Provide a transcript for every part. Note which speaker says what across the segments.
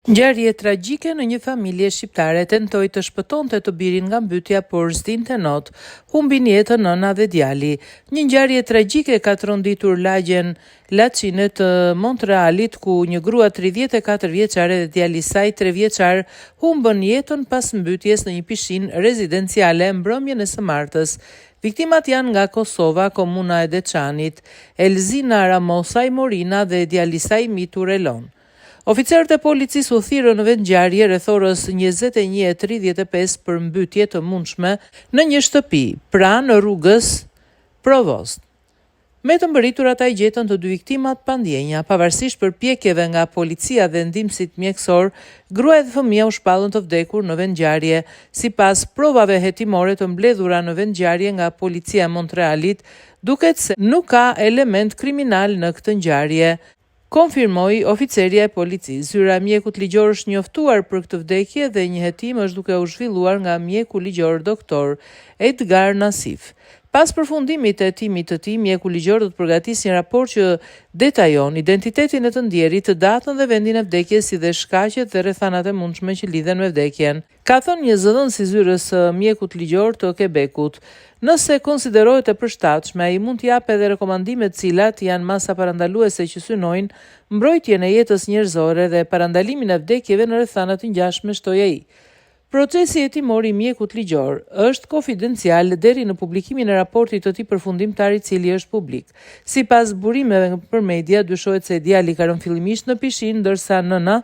Speaker 1: Ngjarje tragjike në një familje shqiptare tentoi të shpëtonte të birin nga mbytyja, por s'dinte not. Humbin jetën nëna dhe djali. Një ngjarje tragjike ka tronditur lagjen Llaçine të Montrealit, ku një grua 34 vjeçare dhe djali i saj 3 vjeçar humbën jetën pas mbytyjes në një pishinë rezidenciale mbrëmjen e së martës. Viktimat janë nga Kosova, komuna e Deçanit, Elzina Ramosaj Morina dhe djali i saj Mitur Elon. Oficerët e policisë u thirrën në vend ngjarje rreth orës 21:35 për mbytyje të mundshme në një shtëpi pranë rrugës Provost. Me të mbërritur ata i gjetën të dy viktimat pa ndjenja. Pavarësisht përpjekjeve nga policia dhe ndihmësit mjekësor, gruaja dhe fëmia u shpallën të vdekur në vend ngjarje. Sipas provave hetimore të mbledhura në vend ngjarje nga policia e Montrealit, duket se nuk ka element kriminal në këtë ngjarje, konfirmoi oficeria e policisë. Zyra e mjekut ligjor është njoftuar për këtë vdekje dhe një hetim është duke u zhvilluar nga mjeku ligjor doktor Edgar Nasif. Pas përfundimit të hetimit të tij, mjeku ligjor do të përgatisë një raport që detajon identitetin e të ndjerit, datën dhe vendin e vdekjes, si dhe shkaqet dhe rrethanat e mundshme që lidhen me vdekjen. Ka thënë një zëdhënës i zyrës së mjekut ligjor të Quebecut. Nëse konsiderohet e përshtatshme, ai mund të japë edhe rekomandime të cilat janë masa parandaluese që synojnë mbrojtjen e jetës njerëzore dhe parandalimin e vdekjeve në rrethana të ngjashme, shtoi ai. Procesi hetimor i mjekut ligjor është konfidencial deri në publikimin e raportit të tij përfundimtar, i cili është publik. Sipas burimeve për media, dyshohet se djali ka rënë fillimisht në pishinë, ndërsa nëna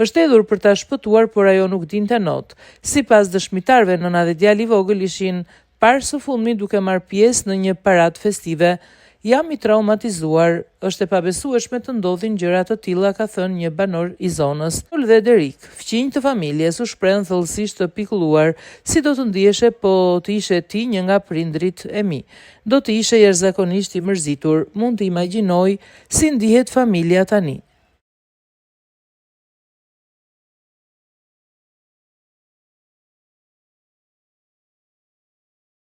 Speaker 1: është hedhur për ta shpëtuar, por ajo nuk dinte not. Sipas dëshmitarëve, nëna dhe djali i vogël ishin parë së fundmi duke marrë pjesë në një paradë festive. Jam i traumatizuar, është e pabesueshme të ndodhin gjëra të tilla, ka thënë një banor i zonës. Dhe Derik, fëmijë të familjes, u shprehën thellësisht të pikëlluar. Si do të ndiheshe po të ishe ti një nga prindrit e mi? Do të ishe jashtëzakonisht i mërzitur. Mund të imagjinoj si ndihet familja tani.